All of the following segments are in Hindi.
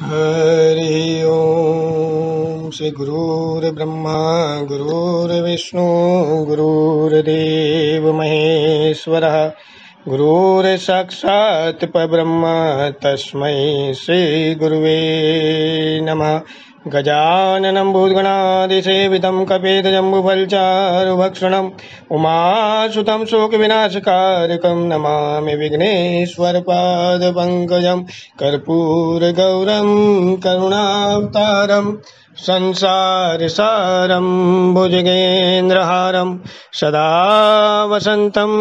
हरि ओम। श्री गुरुर्ब्रह्मा गुरुर्विष्णु गुरुर्देव महेश्वरः गुरुर्साक्षात् परब्रह्म तस्मै श्री गुरुवे नमः। गजाननं भूतगणादिसेवितं कपितजम्बुफलचारुभक्षणम् उमासुतं शोकविनाशकारकं नमामि विघ्नेश्वरपादपङ्कजं कर्पूरगौरं करुणावतारम् संसारसारं भुजगेन्द्रहारं सदा वसन्तं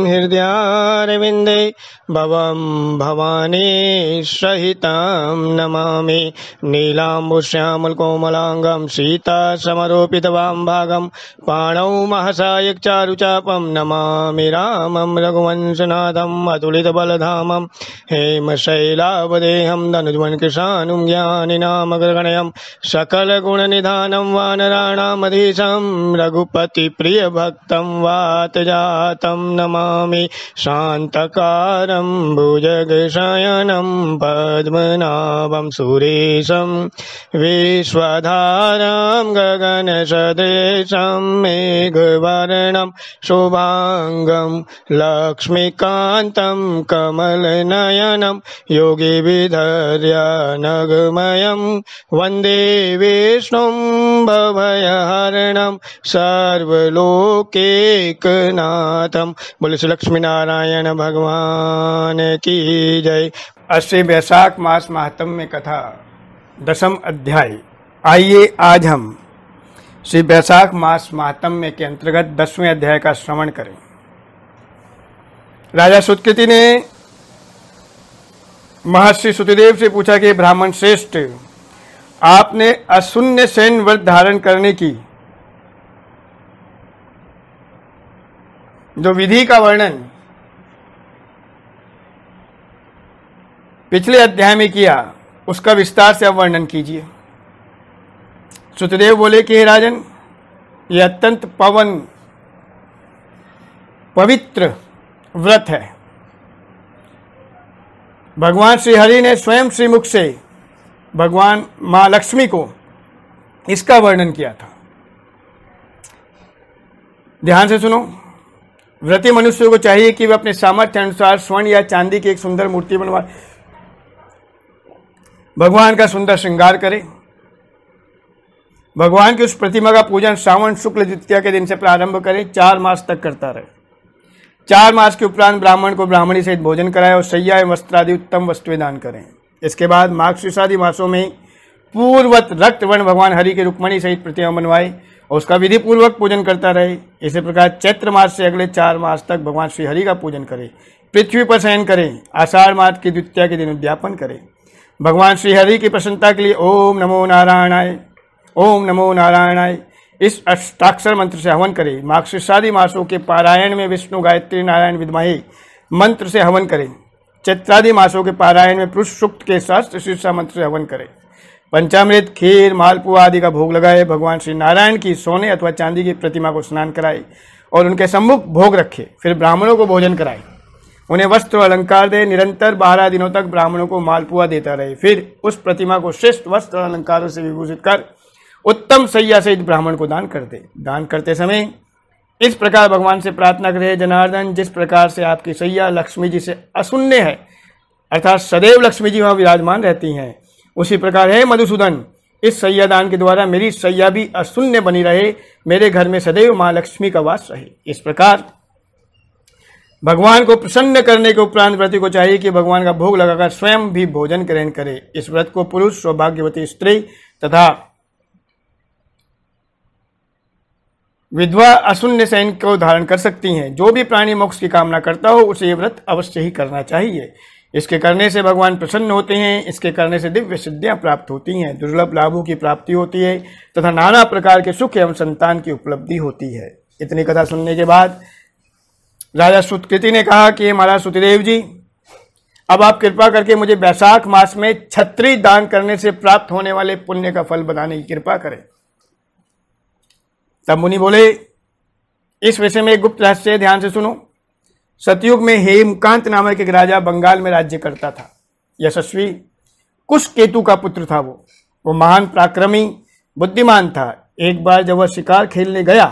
हृदयारविन्दे भवं भवानी सहितं नमामि। नीलाम्बुश्यामलकोमलाङ्गं सीतासमरोपितवामभागं पाणौ महसायकचारुचापं नमामि रामं रघुवंशनाथम् अतुलितबलधामं हेमशैलावदेहं धनुर्वन्कृशानुं ज्ञानिनामग्रगणयं सकलगुणनिधानं वानराणामधीशं रघुपतिप्रियभक्तं वातजातं नमामि। शान्तकारं भुजगशयनं पद्मनाभं सुरेशं विश्वधारं गगनसदृशं मेघवर्णं शुभांगं लक्ष्मीकान्तं कमलनयनं योगिविधर्यनगमयं वन्दे विष्णुं भवभयहरणं सर्वलोकैकनाथं। बोले श्री लक्ष्मी नारायण भगवान की जय। अश्विन वैशाख मास महात्म्य कथा 10वां अध्याय। आइए आज हम श्री वैशाख मास महात्म्य के अंतर्गत 10वें अध्याय का श्रवण करें। राजा सुतकृति ने महर्षि सुतदेव से पूछा कि ब्राह्मण श्रेष्ठ, आपने अशून्य सेन व्रत धारण करने की जो विधि का वर्णन पिछले अध्याय में किया, उसका विस्तार से अब वर्णन कीजिए। सुतदेव बोले कि हे राजन, यह अत्यंत पवित्र व्रत है। भगवान श्री हरि ने स्वयं श्रीमुख से भगवान मां लक्ष्मी को इसका वर्णन किया था। ध्यान से सुनो। व्रती मनुष्य को चाहिए कि वह अपने सामर्थ्य अनुसार स्वर्ण या चांदी की एक सुंदर मूर्ति बनवाए, भगवान का सुंदर श्रृंगार करे। भगवान की उस प्रतिमा का पूजन श्रावण शुक्ल द्वितीया के दिन से प्रारंभ करे, 4 मास तक करता रहे। 4 मास के उपरांत ब्राह्मण को ब्राह्मणी सहित भोजन कराए और शैया एवं वस्त्र आदि उत्तम वस्तुएं दान करें। इसके बाद माघ आदि मासों में पूर्ववत रक्त वर्ण भगवान हरि के रुक्मणी सहित प्रतिमा बनवाए और उसका विधि पूर्वक पूजन करता रहे। इसी प्रकार चैत्र मास से अगले 4 मास तक भगवान श्री हरि का पूजन करे, पृथ्वी पर शयन करें, आषाढ़ मास की द्वितीया के दिन उद्यापन करें। भगवान श्री हरि की प्रसन्नता के लिए ओम नमो नारायणाय, ओम नमो नारायणाय इस अष्टाक्षर मंत्र से हवन करें। माघ मासों के पारायण में विष्णु गायत्री नारायण विद्महे मंत्र से हवन करें। चैत्रादि मासों के पारायण में पुरुष सूक्त के सहस्त्र शीर्षा मंत्र से हवन करें। पंचामृत, खीर, मालपुआ आदि का भोग लगाए। भगवान श्री नारायण की सोने अथवा चांदी की प्रतिमा को स्नान कराए और उनके सम्मुख भोग रखे। फिर ब्राह्मणों को भोजन कराए, उन्हें वस्त्र अलंकार दे। निरंतर 12 दिनों तक ब्राह्मणों को मालपुआ देता रहे। फिर उस प्रतिमा को श्रेष्ठ वस्त्र अलंकारों से विभूषित कर उत्तम शैया सहित ब्राह्मण को दान कर दे। दान करते समय इस प्रकार भगवान से प्रार्थना करे, जनार्दन, जिस प्रकार से आपकी शैया लक्ष्मी जी से अशून्य है, अर्थात सदैव लक्ष्मी जी वहां विराजमान रहती हैं, उसी प्रकार है मधुसूदन, इस शैया दान के द्वारा मेरी शैया भी अशून्य बनी रहे, मेरे घर में सदैव मां लक्ष्मी का वास रहे। इस प्रकार भगवान को प्रसन्न करने के उपरांत व्रती को चाहिए कि भगवान का भोग लगाकर स्वयं भी भोजन ग्रहण करे। इस व्रत को पुरुष, सौभाग्यवती स्त्री तथा विधवा अशून्य शयन को धारण कर सकती हैं। जो भी प्राणी मोक्ष की कामना करता हो उसे ये व्रत अवश्य ही करना चाहिए। इसके करने से भगवान प्रसन्न होते हैं। इसके करने से दिव्य सिद्धियां प्राप्त होती हैं, दुर्लभ लाभों की प्राप्ति होती है तथा नाना प्रकार के सुख एवं संतान की उपलब्धि होती है। इतनी कथा सुनने के बाद राजा सुतकृति ने कहा कि महाराज सुतदेव जी, अब आप कृपा करके मुझे वैशाख मास में छत्री दान करने से प्राप्त होने वाले पुण्य का फल बताने की कृपा करें। तब मुनि बोले, इस विषय में एक गुप्त रहस्य है, ध्यान से सुनो। सतयुग में हेमकांत नामक एक राजा बंगाल में राज्य करता था। यशस्वी कुशकेतु का पुत्र था। वो महान पराक्रमी बुद्धिमान था। एक बार जब वह शिकार खेलने गया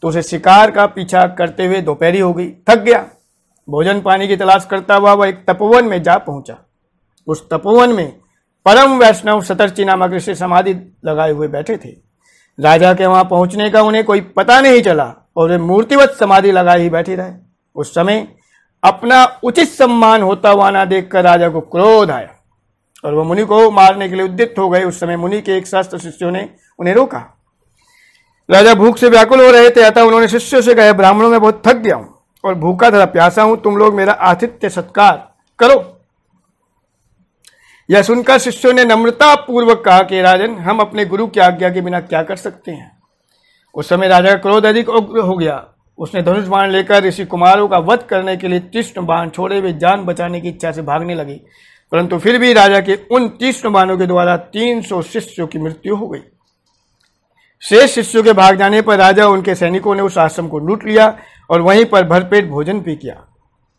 तो उसे शिकार का पीछा करते हुए दोपहरी हो गई, थक गया। भोजन पानी की तलाश करता हुआ वह एक तपोवन में जा पहुंचा। उस तपोवन में परम वैष्णव शतर्षि नामक ऋषि समाधि लगाए हुए बैठे थे। राजा के वहां पहुंचने का उन्हें कोई पता नहीं चला और वे मूर्तिवत समाधि लगाए ही बैठे रहे। उस समय अपना उचित सम्मान होता हुआ ना देखकर राजा को क्रोध आया और वह मुनि को मारने के लिए उद्यत हो गए। उस समय मुनि के एक शास्त्र शिष्यों ने उन्हें रोका। राजा भूख से व्याकुल हो रहे थे, अतः उन्होंने शिष्यों से कहा, ब्राह्मणों में बहुत थक गया हूं और भूखा तथा प्यासा हूं, तुम लोग मेरा आतिथ्य सत्कार करो। यह सुनकर शिष्यों ने नम्रता पूर्वक कहा कि राजन, हम अपने गुरु की आज्ञा के बिना क्या कर सकते हैं। उस समय राजा का क्रोध अधिक उग्र हो गया। उसने धनुष बाण लेकर ऋषि कुमारों का वध करने के लिए तीक्ष्ण बाण छोड़े हुए जान बचाने की इच्छा से भागने लगे, परंतु फिर भी राजा के उन तीक्ष्ण बाणों के द्वारा 300 शिष्यों की मृत्यु हो गई। शेष शिष्यों के भाग जाने पर राजा और उनके सैनिकों ने उस आश्रम को लूट लिया और वहीं पर भरपेट भोजन भी किया।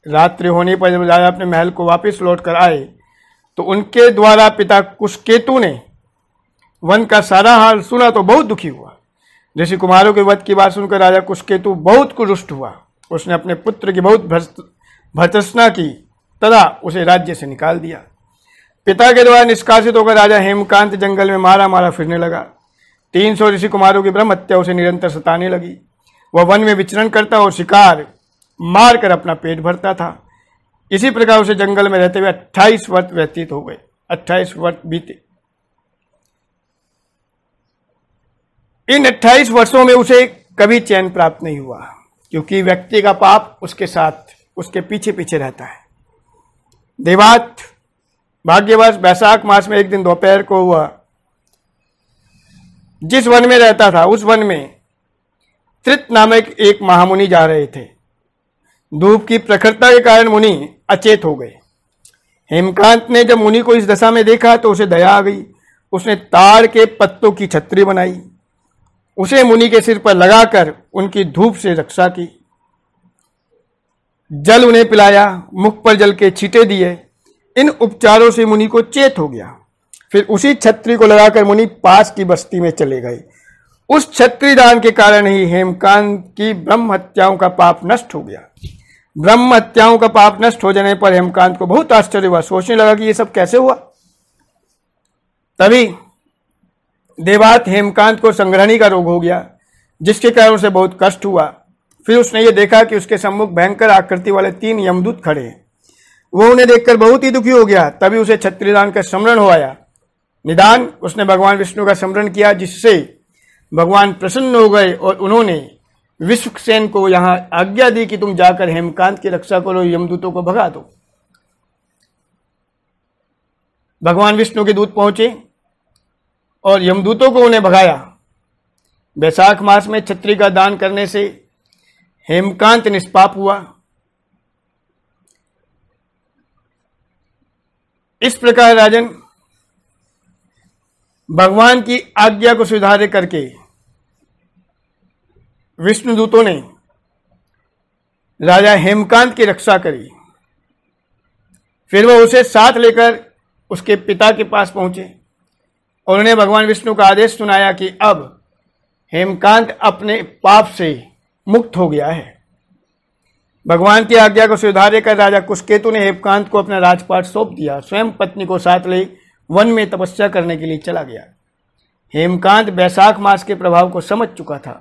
रात्रि होने पर जब राजा अपने महल को वापस लौट कर आए तो उनके द्वारा पिता कुशकेतु ने वन का सारा हाल सुना तो बहुत दुखी हुआ। ऋषि कुमारों के वध की बात सुनकर राजा कुशकेतु बहुत रुष्ट हुआ। उसने अपने पुत्र की बहुत भर्त्सना की तथा उसे राज्य से निकाल दिया। पिता के द्वारा निष्कासित होकर राजा हेमकांत जंगल में मारा मारा फिरने लगा। 300 ऋषि कुमारों की ब्रह्म हत्या उसे निरंतर सताने लगी। वह वन में विचरण करता और शिकार मारकर अपना पेट भरता था। इसी प्रकार उसे जंगल में रहते हुए 28 वर्ष व्यतीत हो गए। 28 वर्ष बीते। इन 28 वर्षों में उसे कभी चैन प्राप्त नहीं हुआ, क्योंकि व्यक्ति का पाप उसके साथ उसके पीछे पीछे रहता है। देवात भाग्यवश वैशाख मास में एक दिन दोपहर को हुआ, जिस वन में रहता था उस वन में त्रित नामक एक महामुनि जा रहे थे। धूप की प्रखरता के कारण मुनि अचेत हो गए। हेमकांत ने जब मुनि को इस दशा में देखा तो उसे दया आ गई। उसने ताड़ के पत्तों की छतरी बनाई, उसे मुनि के सिर पर लगाकर उनकी धूप से रक्षा की। जल उन्हें पिलाया, मुख पर जल के छींटे दिए। इन उपचारों से मुनि को चेत हो गया। फिर उसी छतरी को लगाकर मुनि पास की बस्ती में चले गए। उस छतरी दान के कारण ही हेमकांत की ब्रह्म हत्याओं का पाप नष्ट हो गया। ब्रह्म हत्याओं का पाप नष्ट हो जाने पर हेमकांत को बहुत आश्चर्य हुआ। सोचने लगा कि ये सब कैसे हुआ। तभी देवात हेमकांत को संग्रहणी का रोग हो गया, जिसके कारण उसे बहुत कष्ट हुआ। फिर उसने ये देखा कि उसके सम्मुख भयंकर आकृति वाले 3 यमदूत खड़े हैं। वो उन्हें देखकर बहुत ही दुखी हो गया। तभी उसे छत्रीदान का स्मरण हो आया। निदान उसने भगवान विष्णु का स्मरण किया, जिससे भगवान प्रसन्न हो गए और उन्होंने विश्वसेन को यहां आज्ञा दी कि तुम जाकर हेमकांत की रक्षा करो, यमदूतों को भगा दो। भगवान विष्णु के दूत पहुंचे और यमदूतों को उन्हें भगाया। वैशाख मास में छत्री का दान करने से हेमकांत निष्पाप हुआ। इस प्रकार राजन, भगवान की आज्ञा को स्वीकार करके विष्णुदूतों ने राजा हेमकांत की रक्षा करी। फिर वह उसे साथ लेकर उसके पिता के पास पहुंचे और उन्हें भगवान विष्णु का आदेश सुनाया कि अब हेमकांत अपने पाप से मुक्त हो गया है। भगवान की आज्ञा को स्वीकार कर राजा कुशकेतु ने हेमकांत को अपना राजपाट सौंप दिया। स्वयं पत्नी को साथ ले वन में तपस्या करने के लिए चला गया। हेमकांत वैशाख मास के प्रभाव को समझ चुका था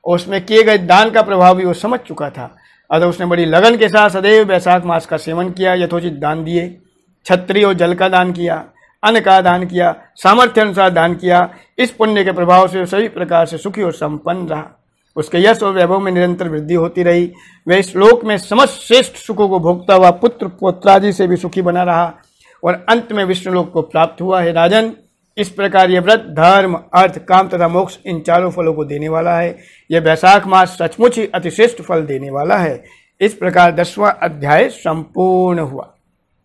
और उसमें किए गए दान का प्रभाव भी वो समझ चुका था। अतः उसने बड़ी लगन के साथ सदैव वैशाख मास का सेवन किया, यथोचित दान दिए, छत्री और जल का दान किया, अन्न का दान किया, सामर्थ्य अनुसार दान किया। इस पुण्य के प्रभाव से सभी प्रकार से सुखी और संपन्न रहा। उसके यश और वैभव में निरंतर वृद्धि होती रही। वह इस लोक में समस्त श्रेष्ठ सुखों को भोगता हुआ पुत्र पौत्रादि से भी सुखी बना रहा और अंत में विष्णुलोक को प्राप्त हुआ है। राजन, इस प्रकार यह व्रत धर्म, अर्थ, काम तथा मोक्ष इन चारों फलों को देने वाला है। यह वैशाख मास सचमुच ही अतिश्रेष्ठ फल देने वाला है। इस प्रकार 10वां अध्याय संपूर्ण हुआ।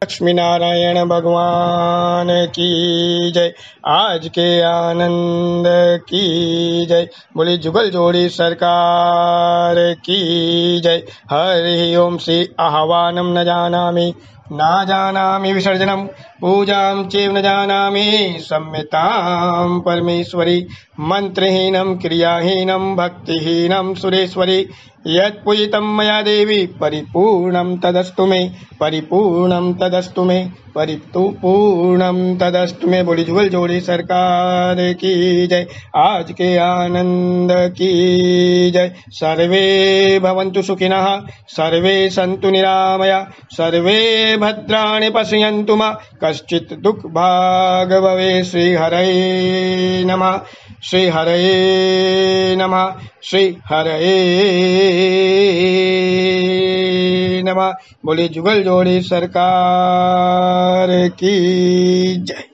लक्ष्मी नारायण भगवान की जय। आज के आनंद की जय। बोली जुगल जोड़ी सरकार की जय। हरि ओम श्री आह्वानम न जानामि ना जानामि विसर्जनं पूजां चैव न जानामि सम्यतां परमेश्वरी मंत्रहीनं क्रियाहीनं भक्तिहीनं सुरेश्वरी यत्पूजितं मया देवी परिपूर्णं तदस्तु मे परिपूर्णं तदस्तु मे परिपूर्णं तदस्तु मे। बोली जुगल जोड़ी सरकार की जय। आज के आनंद की जय। सर्वे भवन्तु सुखिनः सर्वे सन्तु निरामया सर्वे भद्राणि पश्यन्तु मा कश्चित् दुःखभाग् भवेत्। श्री हरये नमः श्री हरये नमः श्री हरये नमः। बोले जुगल जोड़ी सरकार की जय।